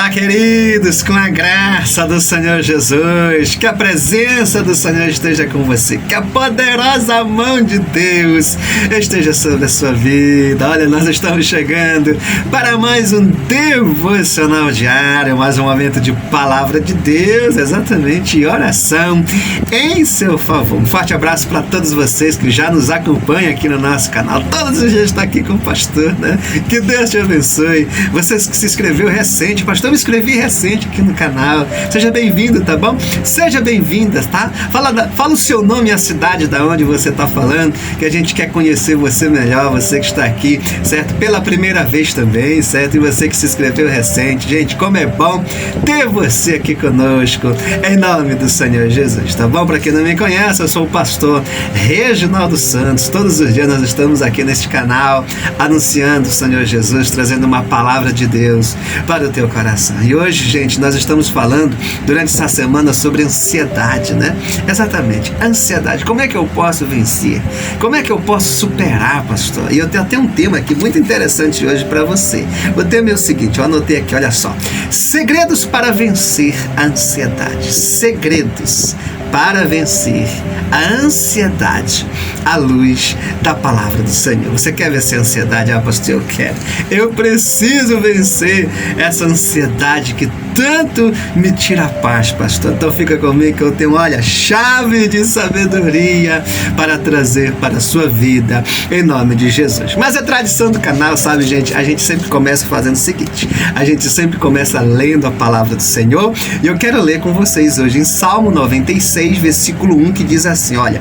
Olá, queridos, com a graça do Senhor Jesus, que a presença do Senhor esteja com você, que a poderosa mão de Deus esteja sobre a sua vida. Olha, nós estamos chegando para mais um devocional diário, mais um momento de palavra de Deus, exatamente, e oração em seu favor. Um forte abraço para todos vocês que já nos acompanham aqui no nosso canal. Todos os dias está aqui com o pastor, né? Que Deus te abençoe. Vocês que se inscreveu recente, pastor, eu me inscrevi recente aqui no canal. Seja bem-vindo, tá bom? Seja bem-vinda, tá? Fala o seu nome e a cidade da onde você está falando, que a gente quer conhecer você melhor, você que está aqui, certo? Pela primeira vez também, certo? E você que se inscreveu recente. Gente, como é bom ter você aqui conosco, em nome do Senhor Jesus, tá bom? Para quem não me conhece, eu sou o pastor Reginaldo Santos. Todos os dias nós estamos aqui neste canal, anunciando o Senhor Jesus, trazendo uma palavra de Deus para o teu coração. E hoje, gente, nós estamos falando durante essa semana sobre ansiedade, né? Exatamente, ansiedade. Como é que eu posso vencer? Como é que eu posso superar, pastor? E eu tenho até um tema aqui muito interessante hoje para você. O tema é o seguinte, eu anotei aqui, olha só. Segredos para vencer a ansiedade. Segredos para vencer a ansiedade à luz da palavra do Senhor. Você quer vencer a ansiedade? Ah, pastor, eu quero. Eu preciso vencer essa ansiedade que tanto me tira a paz, pastor. Então fica comigo que eu tenho, olha, chave de sabedoria para trazer para a sua vida, em nome de Jesus. Mas é tradição do canal, sabe, gente? A gente sempre começa fazendo o seguinte, a gente sempre começa lendo a palavra do Senhor, e eu quero ler com vocês hoje em Salmo 96, versículo 1, que diz assim, olha: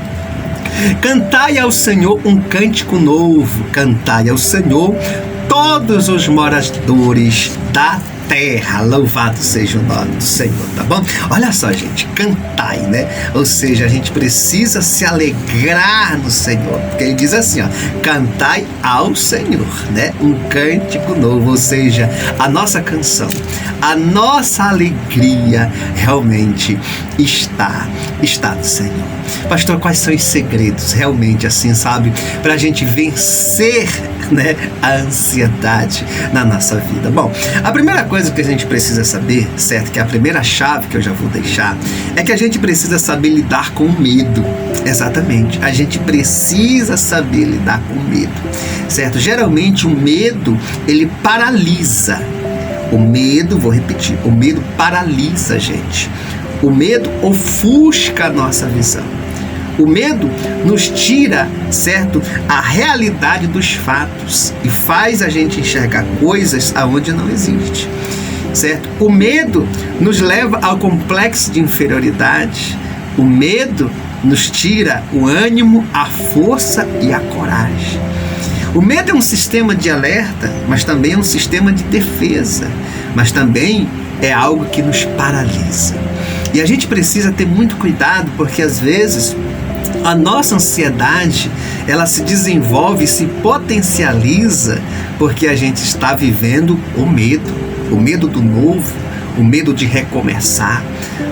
cantai ao Senhor um cântico novo, cantai ao Senhor todos os moradores da terra, louvado seja o nome do Senhor, tá bom? Olha só, gente, cantai, né? Ou seja, a gente precisa se alegrar no Senhor, porque ele diz assim, ó, cantai ao Senhor, né? Um cântico novo, ou seja, a nossa canção, a nossa alegria realmente está no Senhor. Pastor, quais são os segredos realmente, assim, sabe, para a gente vencer, né, a ansiedade na nossa vida? Bom, a primeira coisa que a gente precisa saber, certo, que é a primeira chave que eu já vou deixar, é que a gente precisa saber lidar com o medo. Exatamente, a gente precisa saber lidar com o medo, certo? Geralmente o medo, ele paralisa. O medo, vou repetir, o medo paralisa a gente. O medo ofusca a nossa visão. O medo nos tira, certo, a realidade dos fatos e faz a gente enxergar coisas aonde não existe, certo? O medo nos leva ao complexo de inferioridade. O medo nos tira o ânimo, a força e a coragem. O medo é um sistema de alerta, mas também é um sistema de defesa, mas também é algo que nos paralisa. E a gente precisa ter muito cuidado, porque às vezes a nossa ansiedade, ela se desenvolve, se potencializa, porque a gente está vivendo o medo do novo, o medo de recomeçar.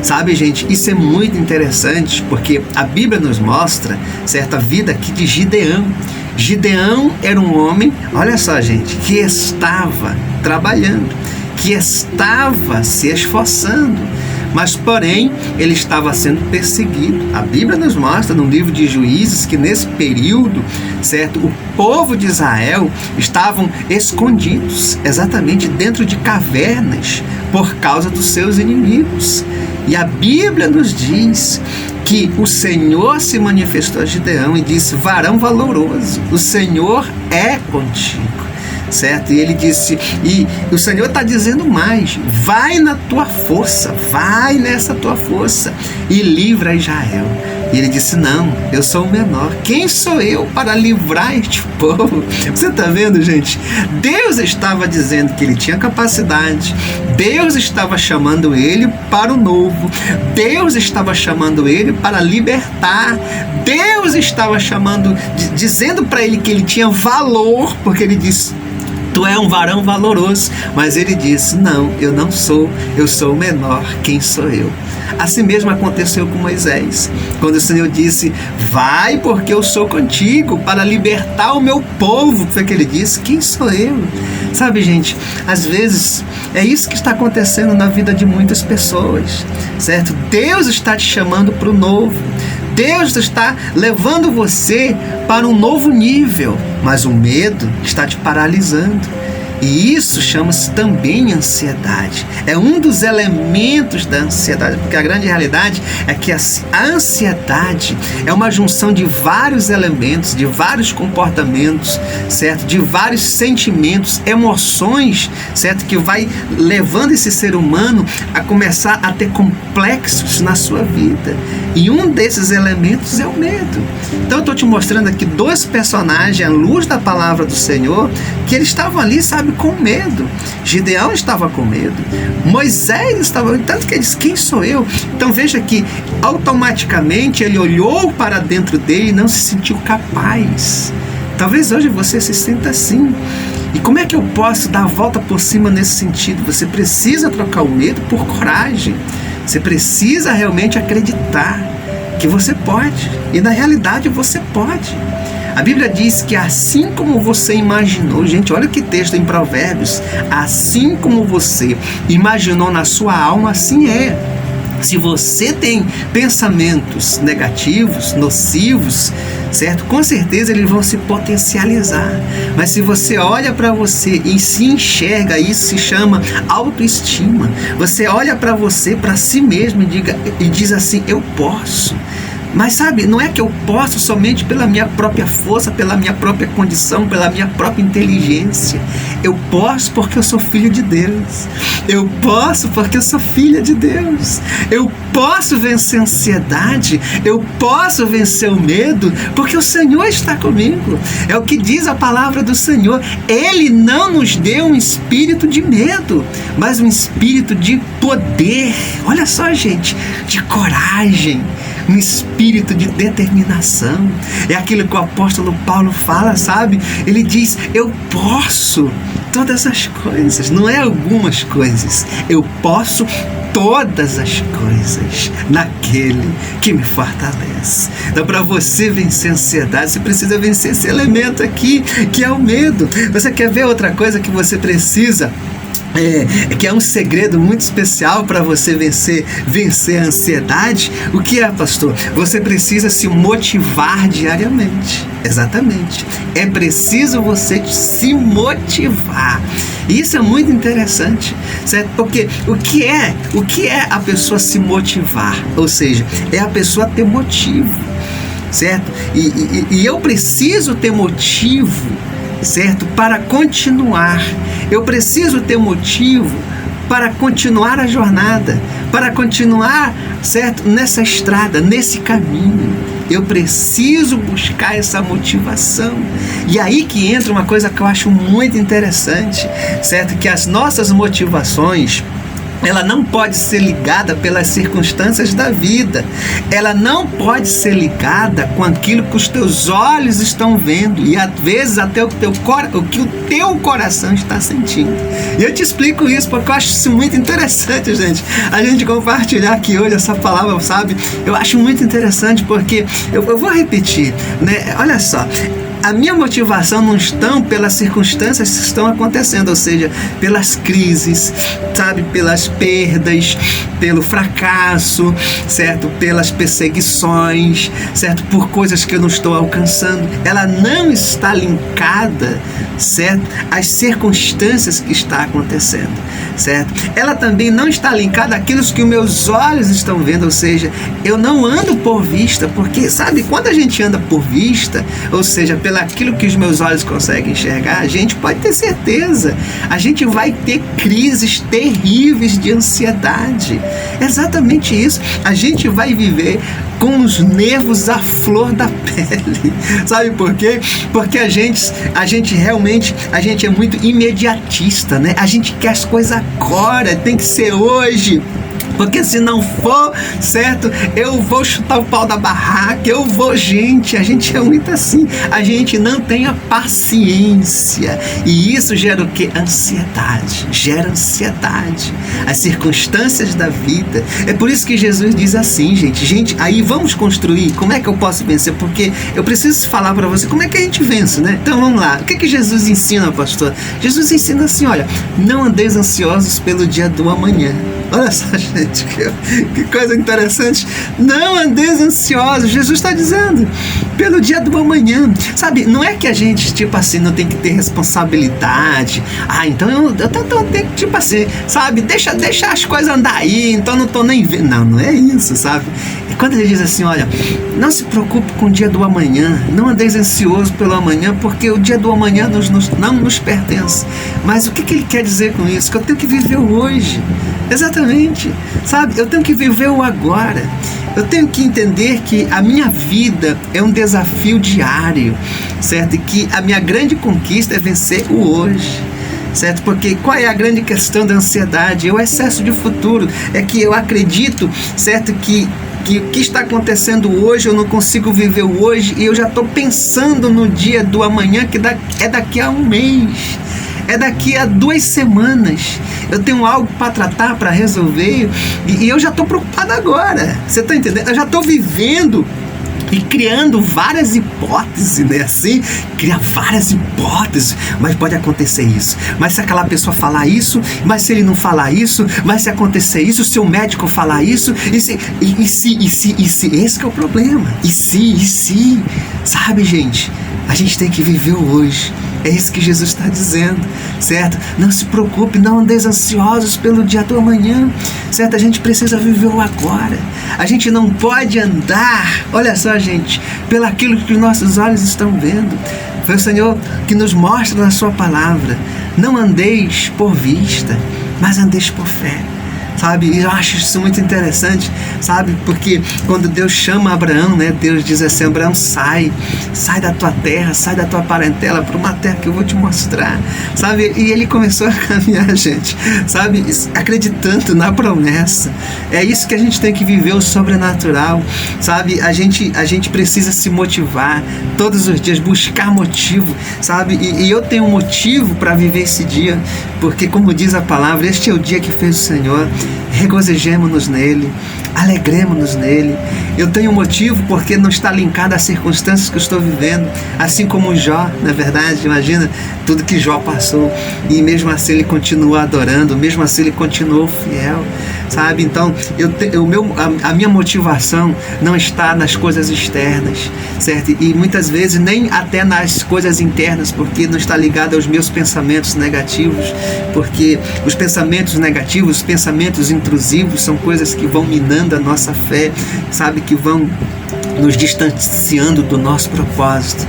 Sabe, gente, isso é muito interessante, porque a Bíblia nos mostra, certa vida aqui de Gideão. Gideão era um homem, olha só, gente, que estava trabalhando, que estava se esforçando, mas porém ele estava sendo perseguido. A Bíblia nos mostra no livro de Juízes que nesse período, certo, o povo de Israel estavam escondidos, exatamente dentro de cavernas, por causa dos seus inimigos. E a Bíblia nos diz que o Senhor se manifestou a Gideão e disse: varão valoroso, o Senhor é contigo. Certo? E ele disse, e o Senhor está dizendo mais, vai na tua força, vai nessa tua força e livra Israel. E ele disse, não, eu sou o menor, quem sou eu para livrar este povo? Você está vendo, gente? Deus estava dizendo que ele tinha capacidade, Deus estava chamando ele para o novo, Deus estava chamando ele para libertar, Deus estava chamando, dizendo para ele que ele tinha valor, porque ele disse: Tu é um varão valoroso. Mas ele disse: não, eu não sou, eu sou o menor, quem sou eu? Assim mesmo aconteceu com Moisés, quando o Senhor disse: vai, porque eu sou contigo para libertar o meu povo. Foi que ele disse: quem sou eu? Sabe, gente, às vezes é isso que está acontecendo na vida de muitas pessoas, certo? Deus está te chamando para o novo. Deus está levando você para um novo nível, mas o medo está te paralisando. E isso chama-se também ansiedade. É um dos elementos da ansiedade, porque a grande realidade é que a ansiedade é uma junção de vários elementos, de vários comportamentos, certo? De vários sentimentos, emoções, certo? Que vai levando esse ser humano a começar a ter complexos na sua vida. E um desses elementos é o medo. Então eu estou te mostrando aqui dois personagens à luz da palavra do Senhor, que eles estavam ali, sabe, com medo. Gideão estava com medo. Moisés estava, tanto que ele disse: quem sou eu? Então veja que automaticamente ele olhou para dentro dele e não se sentiu capaz. Talvez hoje você se sinta assim. E como é que eu posso dar a volta por cima nesse sentido? Você precisa trocar o medo por coragem. Você precisa realmente acreditar que você pode. E na realidade você pode. A Bíblia diz que assim como você imaginou, gente, olha que texto em Provérbios, assim como você imaginou na sua alma, assim é. Se você tem pensamentos negativos, nocivos, certo? Com certeza eles vão se potencializar. Mas se você olha para você e se enxerga, isso se chama autoestima. Você olha para você, para si mesmo e diz assim: eu posso. Mas sabe, não é que eu posso somente pela minha própria força, pela minha própria condição, pela minha própria inteligência. Eu posso porque eu sou filho de Deus. Eu posso porque eu sou filha de Deus. Eu posso vencer a ansiedade. Eu posso vencer o medo porque o Senhor está comigo. É o que diz a palavra do Senhor. Ele não nos deu um espírito de medo, mas um espírito de poder. Olha só, gente, de coragem. Um espírito de determinação. É aquilo que o apóstolo Paulo fala, sabe? Ele diz: eu posso todas as coisas, não é algumas coisas. Eu posso todas as coisas naquele que me fortalece. Então, para você vencer a ansiedade, você precisa vencer esse elemento aqui, que é o medo. Você quer ver outra coisa que você precisa? Que é um segredo muito especial para você vencer a ansiedade. O que é, pastor? Você precisa se motivar diariamente. Exatamente. É preciso você se motivar. Isso é muito interessante, certo? Porque o que é a pessoa se motivar? Ou seja, é a pessoa ter motivo, certo? E eu preciso ter motivo, certo? Para continuar. Eu preciso ter motivo para continuar a jornada, para continuar, certo? Nessa estrada, nesse caminho. Eu preciso buscar essa motivação. E aí que entra uma coisa que eu acho muito interessante, certo? Que as nossas motivações, ela não pode ser ligada pelas circunstâncias da vida. Ela não pode ser ligada com aquilo que os teus olhos estão vendo e às vezes até o que o teu coração está sentindo. E eu te explico isso porque eu acho isso muito interessante, gente. A gente compartilhar aqui hoje essa palavra, sabe? Eu acho muito interessante porque eu vou repetir, né? Olha só. A minha motivação não está pelas circunstâncias que estão acontecendo, ou seja, pelas crises, sabe, pelas perdas, pelo fracasso, certo, pelas perseguições, certo, por coisas que eu não estou alcançando. Ela não está linkada, certo, às circunstâncias que está acontecendo, certo. Ela também não está linkada àquilo que os meus olhos estão vendo, ou seja, eu não ando por vista, porque, sabe, quando a gente anda por vista, ou seja, aquilo que os meus olhos conseguem enxergar, a gente pode ter certeza, a gente vai ter crises terríveis de ansiedade. É exatamente isso. A gente vai viver com os nervos à flor da pele. Sabe por quê? Porque a gente realmente é muito imediatista, né? A gente quer as coisas agora, tem que ser hoje. Porque se não for, certo, eu vou chutar o pau da barraca, gente, a gente é muito assim, a gente não tem a paciência, e isso gera o quê? Ansiedade, gera ansiedade, as circunstâncias da vida. É por isso que Jesus diz assim, gente, aí vamos construir, como é que eu posso vencer? Porque eu preciso falar para você, como é que a gente vence, né? Então vamos lá, o que Jesus ensina, pastor? Jesus ensina assim, olha, não andeis ansiosos pelo dia do amanhã. Olha só, gente, que coisa interessante. Não andeis ansiosos, Jesus está dizendo, pelo dia do amanhã. Sabe, não é que a gente, tipo assim, não tem que ter responsabilidade. Então eu tenho que, tipo assim, sabe, deixa as coisas andar aí, então não tô nem vendo. Não é isso, sabe? É quando ele diz assim, olha, não se preocupe com o dia do amanhã, não andeis ansioso pelo amanhã, porque o dia do amanhã não nos pertence. Mas o que ele quer dizer com isso? Que eu tenho que viver o hoje. Exatamente, sabe? Eu tenho que viver o agora. Eu tenho que entender que a minha vida é um desafio diário, certo? E que a minha grande conquista é vencer o hoje, certo? Porque qual é a grande questão da ansiedade? É o excesso de futuro. É que eu acredito, certo? Que o que está acontecendo hoje, eu não consigo viver o hoje, e eu já estou pensando no dia do amanhã, que é daqui a um mês. É daqui a 2 semanas. Eu tenho algo para tratar, para resolver, e eu já estou preocupado agora. Você está entendendo? Eu já estou vivendo e criando várias hipóteses, né? Assim, cria várias hipóteses. Mas pode acontecer isso. Mas se aquela pessoa falar isso, mas se ele não falar isso, mas se acontecer isso, se o médico falar isso, e se, esse que é o problema. E se, sabe, gente? A gente tem que viver o hoje. É isso que Jesus está dizendo, certo? Não se preocupe, não andeis ansiosos pelo dia do amanhã, certo? A gente precisa viver o agora. A gente não pode andar, olha só, gente, pelo aquilo que os nossos olhos estão vendo. Foi o Senhor que nos mostra na sua palavra. Não andeis por vista, mas andeis por fé. Sabe, e eu acho isso muito interessante, sabe, porque quando Deus chama Abraão, né, Deus diz assim, Abraão, sai da tua terra, sai da tua parentela para uma terra que eu vou te mostrar, sabe, e ele começou a caminhar, gente, sabe, acreditando na promessa. É isso que a gente tem que viver, o sobrenatural, sabe, a gente precisa se motivar todos os dias, buscar motivo, sabe, e eu tenho um motivo para viver esse dia, porque como diz a palavra, este é o dia que fez o Senhor. Regozijemo-nos nele, alegremos-nos nele. Eu tenho um motivo porque não está linkado às circunstâncias que eu estou vivendo, assim como Jó, na verdade, imagina tudo que Jó passou, e mesmo assim ele continuou adorando, mesmo assim ele continuou fiel, sabe? Então a minha motivação não está nas coisas externas, certo? E muitas vezes nem até nas coisas internas, porque não está ligado aos meus pensamentos negativos, porque os pensamentos negativos, os pensamentos intrusivos são coisas que vão minando a nossa fé, sabe, que vão nos distanciando do nosso propósito.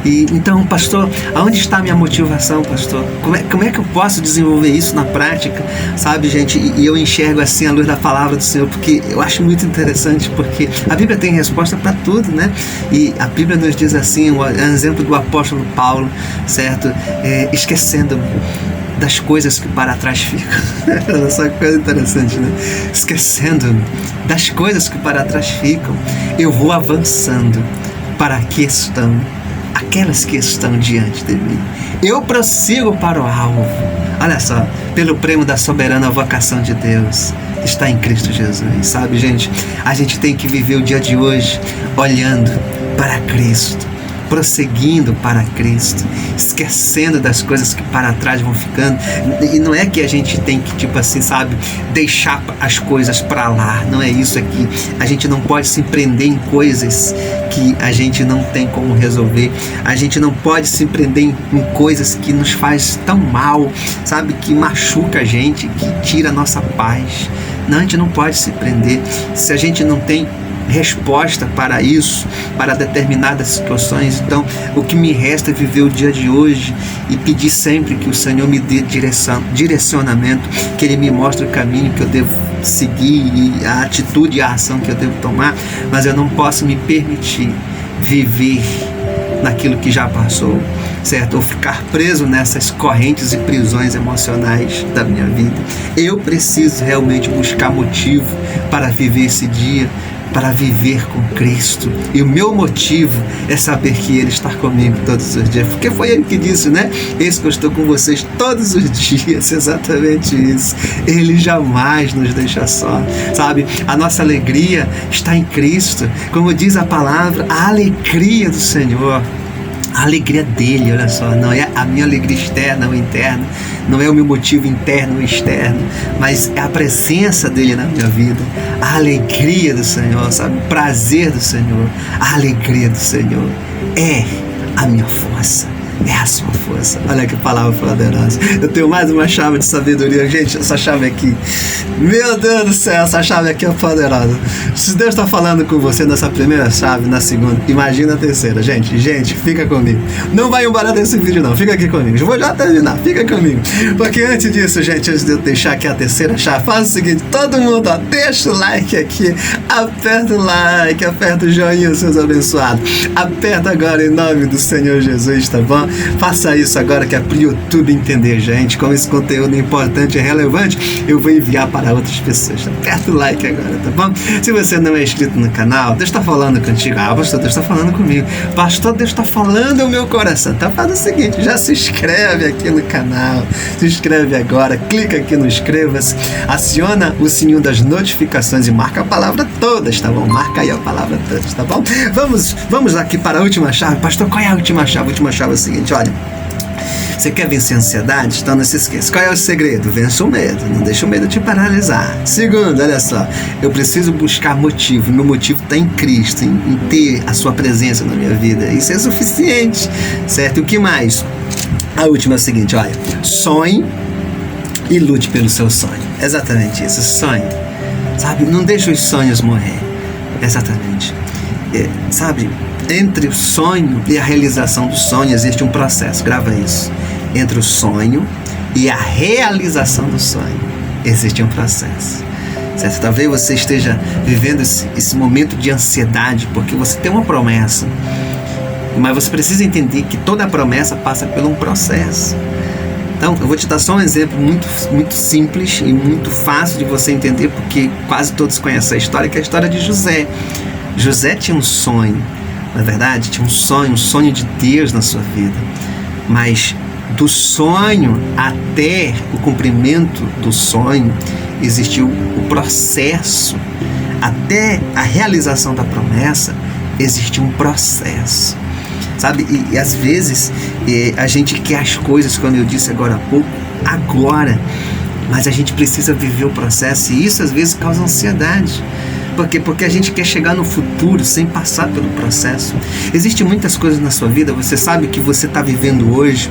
E então, pastor, aonde está a minha motivação, pastor? Como é que eu posso desenvolver isso na prática? Sabe, gente, e eu enxergo assim a luz da palavra do Senhor, porque eu acho muito interessante, porque a Bíblia tem resposta para tudo, né? E a Bíblia nos diz assim, um exemplo do apóstolo Paulo, certo? Esquecendo-me das coisas que para trás ficam. Olha só que coisa interessante, né? Esquecendo-me das coisas que para trás ficam, eu vou avançando para aquelas que estão diante de mim. Eu prossigo para o alvo. Olha só, pelo prêmio da soberana vocação de Deus que está em Cristo Jesus. Sabe, gente, a gente tem que viver o dia de hoje olhando para Cristo, prosseguindo para Cristo, esquecendo das coisas que para trás vão ficando. E não é que a gente tem que, tipo assim, sabe, deixar as coisas para lá, não é isso aqui. A gente não pode se prender em coisas que a gente não tem como resolver. A gente não pode se prender em coisas que nos faz tão mal, sabe, que machuca a gente, que tira a nossa paz. Não, a gente não pode se prender. Se a gente não tem resposta para isso, para determinadas situações, então o que me resta é viver o dia de hoje e pedir sempre que o Senhor me dê direcionamento, que Ele me mostre o caminho que eu devo seguir e a atitude e a ação que eu devo tomar, mas eu não posso me permitir viver naquilo que já passou, certo? Ou ficar preso nessas correntes e prisões emocionais da minha vida. Eu preciso realmente buscar motivo para viver esse dia, para viver com Cristo. E o meu motivo é saber que Ele está comigo todos os dias. Porque foi Ele que disse, né? Eis que eu estou com vocês todos os dias. Exatamente isso. Ele jamais nos deixa só. Sabe? A nossa alegria está em Cristo. Como diz a palavra, a alegria do Senhor. A alegria dele, olha só, não é a minha alegria externa ou interna, não é o meu motivo interno ou externo, mas é a presença dele na minha vida, a alegria do Senhor, sabe? O prazer do Senhor, a alegria do Senhor é a minha força. É a sua força. Olha que palavra poderosa. Eu tenho mais uma chave de sabedoria. Gente, essa chave aqui, meu Deus do céu, essa chave aqui é poderosa. Se Deus está falando com você nessa primeira chave, na segunda, imagina a terceira. Gente, fica comigo. Não vai embora desse vídeo não, fica aqui comigo. Eu vou já terminar, fica comigo. Porque antes disso, gente, antes de eu deixar aqui a terceira chave, faz o seguinte, todo mundo, ó, deixa o like aqui, aperta o like, aperta o joinha, seus abençoados. Aperta agora em nome do Senhor Jesus, tá bom? Faça isso agora que é pro YouTube entender, gente, como esse conteúdo é importante e relevante, eu vou enviar para outras pessoas. Aperta o like agora, tá bom? Se você não é inscrito no canal, Deus está falando contigo. Ah, pastor, Deus está falando comigo. Pastor, Deus está falando no meu coração. Então faz o seguinte, já se inscreve aqui no canal, se inscreve agora, clica aqui no inscreva-se, aciona o sininho das notificações e marca a palavra todas, tá bom? Marca aí a palavra todas, tá bom? Vamos aqui para a última chave. Pastor, qual é a última chave? A última chave é o seguinte, olha, você quer vencer a ansiedade? Então não se esqueça. Qual é o segredo? Vença o medo. Não deixa o medo te paralisar. Segundo, olha só, eu preciso buscar motivo. Meu motivo está em Cristo, em ter a sua presença na minha vida. Isso é suficiente, certo? E o que mais? A última é o seguinte, olha, sonhe e lute pelo seu sonho. Exatamente isso, sonhe. Sabe, não deixa os sonhos morrer. Exatamente. Sabe, entre o sonho e a realização do sonho existe um processo, grava isso. Entre o sonho e a realização do sonho existe um processo, certo? Talvez você esteja vivendo esse momento de ansiedade porque você tem uma promessa, mas você precisa entender que toda promessa passa por um processo. Então, eu vou te dar só um exemplo muito simples e muito fácil de você entender, porque quase todos conhecem a história, que é a história de José. José tinha um sonho, na verdade, tinha um sonho de Deus na sua vida, mas do sonho até o cumprimento do sonho existiu o processo, até a realização da promessa existiu um processo, sabe? E às vezes a gente quer as coisas, como eu disse agora há pouco, agora, mas a gente precisa viver o processo e isso às vezes causa ansiedade. Por quê? Porque a gente quer chegar no futuro sem passar pelo processo. Existem muitas coisas na sua vida, você sabe que você está vivendo hoje,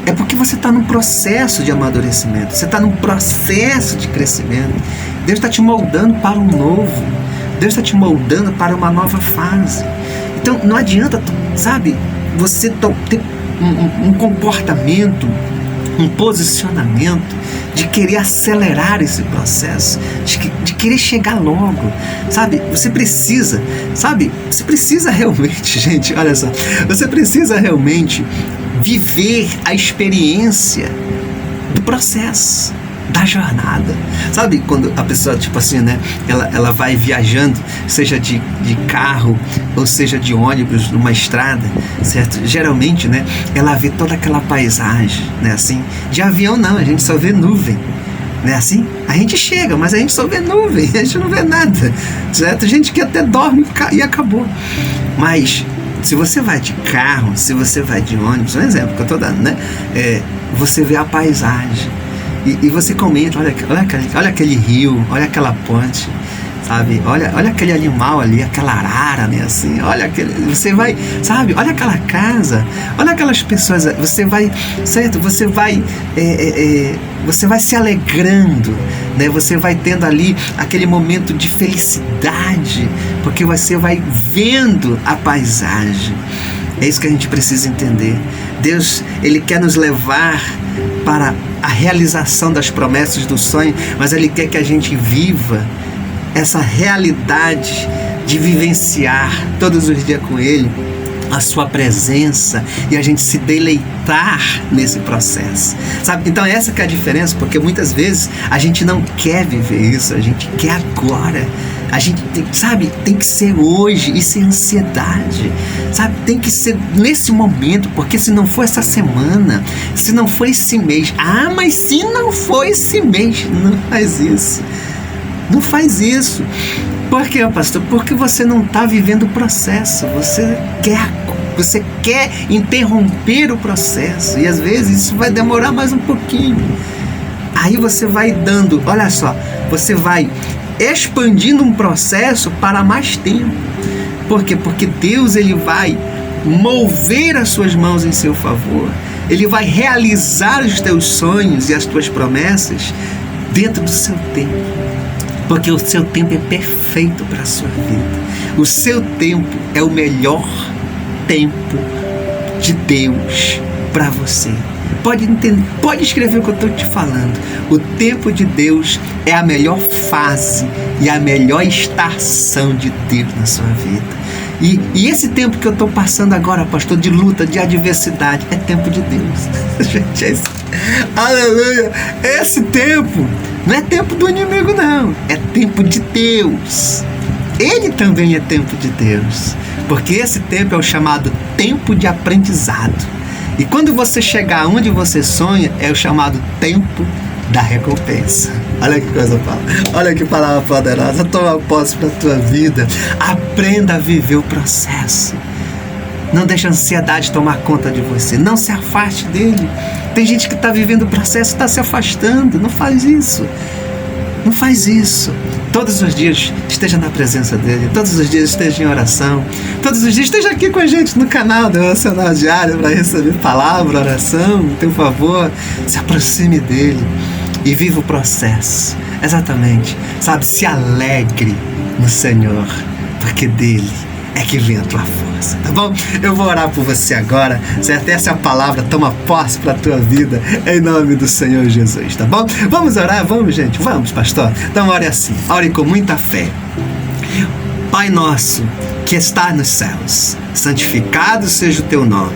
é porque você está num processo de amadurecimento, você está num processo de crescimento. Deus está te moldando para um novo, Deus está te moldando para uma nova fase. Então não adianta, sabe, você ter um comportamento, um posicionamento de querer acelerar esse processo, de querer chegar logo, sabe? Você precisa realmente, gente, olha só, você precisa realmente viver a experiência do processo, da jornada, sabe? Quando a pessoa, tipo assim, né, ela vai viajando, seja de carro ou seja de ônibus numa estrada, certo? Geralmente, né, ela vê toda aquela paisagem, né, assim. De avião não, a gente só vê nuvem, né, assim. A gente chega, mas a gente só vê nuvem, a gente não vê nada, certo? Gente que até dorme e acabou. Mas se você vai de carro, se você vai de ônibus, um exemplo que eu tô dando, né, você vê a paisagem. E você comenta, olha aquele rio, olha aquela ponte, sabe? Olha aquele animal ali, aquela arara, né? Assim, você vai, sabe? Olha aquela casa, olha aquelas pessoas, você vai, certo? Você vai se alegrando, né? Você vai tendo ali aquele momento de felicidade, porque você vai vendo a paisagem. É isso que a gente precisa entender. Deus, Ele quer nos levar para a realização das promessas do sonho, mas Ele quer que a gente viva essa realidade de vivenciar todos os dias com Ele a sua presença e a gente se deleitar nesse processo, sabe? Então essa que é a diferença, porque muitas vezes a gente não quer viver isso, a gente quer agora. A gente tem, sabe, tem que ser hoje, isso é ansiedade, sabe? Tem que ser nesse momento, porque se não for essa semana, se não for esse mês, mas se não for esse mês, não faz isso. Não faz isso. Por quê, pastor? Porque você não está vivendo o processo, você quer interromper o processo, e às vezes isso vai demorar mais um pouquinho. Aí você vai dando, olha só, você vai expandindo um processo para mais tempo. Por quê? Porque Deus, ele vai mover as suas mãos em seu favor. Ele vai realizar os teus sonhos e as tuas promessas dentro do seu tempo. Porque o seu tempo é perfeito para a sua vida. O seu tempo é o melhor tempo de Deus para você. Pode entender, pode escrever o que eu estou te falando. O tempo de Deus é a melhor fase e a melhor estação de Deus na sua vida. E esse tempo que eu estou passando agora, pastor, de luta, de adversidade, é tempo de Deus. Gente, aleluia! Esse tempo não é tempo do inimigo, não. É tempo de Deus. Ele também é tempo de Deus. Porque esse tempo é o chamado tempo de aprendizado. E quando você chegar onde você sonha, é o chamado tempo da recompensa. Olha que coisa, Paulo. Olha que palavra poderosa. Toma posse para a tua vida. Aprenda a viver o processo. Não deixe a ansiedade tomar conta de você. Não se afaste dele. Tem gente que está vivendo o processo e está se afastando. Não faz isso. Não faz isso. Todos os dias esteja na presença dele. Todos os dias esteja em oração. Todos os dias esteja aqui com a gente no canal Devocional Diário para receber palavra, oração. Por favor, se aproxime dele e viva o processo. Exatamente. Sabe, se alegre no Senhor, porque dele é que vem a tua força, tá bom? Eu vou orar por você agora, certo? Essa é a palavra, toma posse para a tua vida, em nome do Senhor Jesus, tá bom? Vamos orar? Vamos, gente? Vamos, pastor? Então ore assim, ore com muita fé. Pai nosso, que está nos céus, santificado seja o teu nome.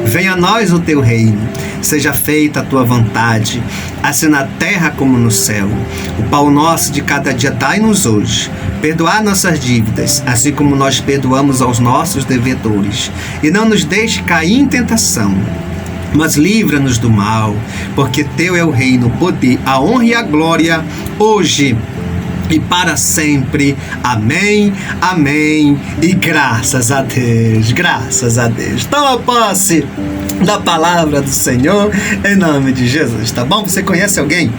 Venha a nós o teu reino. Seja feita a tua vontade, assim na terra como no céu. O pão nosso de cada dia dai-nos hoje. Perdoar nossas dívidas, assim como nós perdoamos aos nossos devedores. E não nos deixe cair em tentação, mas livra-nos do mal, porque teu é o reino, o poder, a honra e a glória, hoje e para sempre. Amém, amém e graças a Deus, graças a Deus. Toma posse da palavra do Senhor em nome de Jesus, tá bom? Você conhece alguém?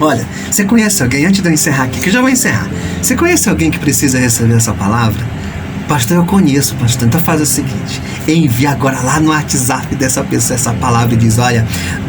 Olha, você conhece alguém, antes de eu encerrar aqui, que eu já vou encerrar, você conhece alguém que precisa receber essa palavra? Pastor, eu conheço, pastor. Então faz o seguinte, envia agora lá no WhatsApp dessa pessoa essa palavra e diz, olha,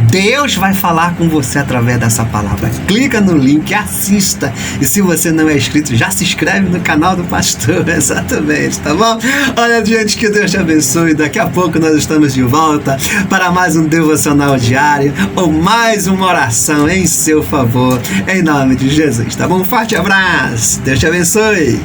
Deus vai falar com você através dessa palavra. Clica no link, assista. E se você não é inscrito, já se inscreve no canal do pastor, exatamente, tá bom? Olha, gente, que Deus te abençoe. Daqui a pouco nós estamos de volta para mais um Devocional Diário ou mais uma oração em seu favor, em nome de Jesus, tá bom? Um forte abraço. Deus te abençoe.